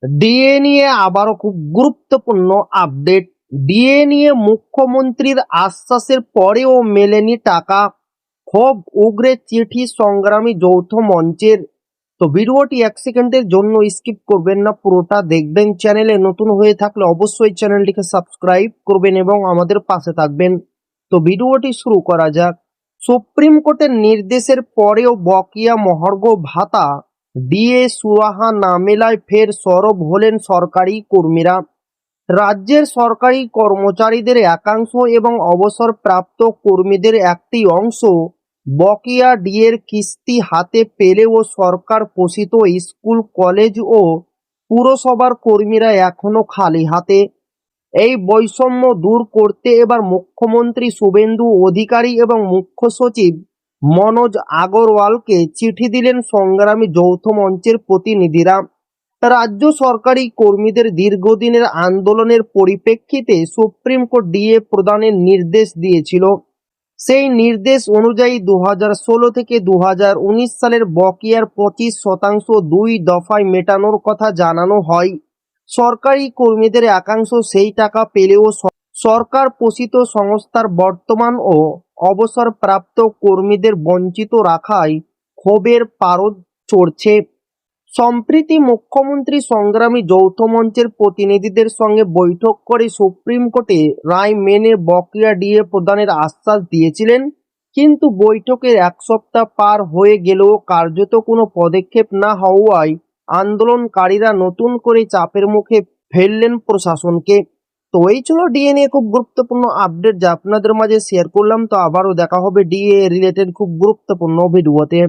DA নিয়ে আবারও খুব গুরুত্বপূর্ণ আপডেট। ডিএ নিয়ে মুখ্যমন্ত্রীর আশ্বাসের পরেও মেলেনি টাকা, ক্ষোভ উগরে চিঠি সংগ্রামী যৌথ মঞ্চের। তো ভিডিওটি 1 সেকেন্ডের জন্য স্কিপ করবেন না, পুরোটা দেখবেন। চ্যানেলে নতুন হয়ে থাকলে অবশ্যই চ্যানেলটিকে সাবস্ক্রাইব করবেন এবং আমাদের পাশে থাকবেন। তো ভিডিওটি শুরু করা যাক। সুপ্রিম কোর্টের নির্দেশের পরেও বকেয়া মহার্ঘ ভাতা ডিএ সুরাহা না মেলায় ফের সরব হলেন সরকারি কর্মীরা। রাজ্যের সরকারি কর্মচারীদের একাংশ এবং অবসরপ্রাপ্ত কর্মীদের একটি অংশ বকেয়া ডিএর কিস্তি হাতে পেলেও সরকার পোষিত স্কুল, কলেজ ও পুরসভার কর্মীরা এখনো খালি হাতে। এই বৈষম্য দূর করতে এবার মুখ্যমন্ত্রী শুভেন্দু অধিকারী এবং মুখ্য সচিব মনোজ আগরওয়ালকে চিঠি দিলেন সংগ্রামী যৌথ মঞ্চের প্রতিনিধিরা। রাজ্য সরকারি কর্মীদের দীর্ঘদিনের আন্দোলনের পরিপ্রেক্ষিতে সুপ্রিম কোর্ট ডিএ প্রদানের নির্দেশ দিয়েছিল। সেই নির্দেশ অনুযায়ী 2016 থেকে 2019 সালের বকেয়ার 25% 2 দফায় মেটানোর কথা জানানো হয়। সরকারি কর্মীদের একাংশ সেই টাকা পেলেও সরকার পোষিত সংস্থার বর্তমান ও অবসরপ্রাপ্ত কর্মীদের বঞ্চিত রাখায় ক্ষোভের পারদ চড়ছে। সম্প্রতি মুখ্যমন্ত্রী সংগ্রামী যৌথ মঞ্চের প্রতিনিধিদের সঙ্গে বৈঠক করে সুপ্রিম কোর্টে রায় মেনে বকেয়া ডিএ প্রদানের আশ্বাস দিয়েছিলেন, কিন্তু বৈঠকের 1 সপ্তাহ পার হয়ে গেলেও কার্যত কোনো পদক্ষেপ না হওয়ায় আন্দোলনকারীরা নতুন করে চাপের মুখে ফেললেন প্রশাসনকে। তো এই ছিল ডিএ নিয়ে খুব গুরুত্বপূর্ণ আপডেট যা আপনাদের মাঝে শেয়ার করলাম। তো আবারও দেখা হবে ডিএ রিলেটেড খুব গুরুত্বপূর্ণ ভিডিওতে।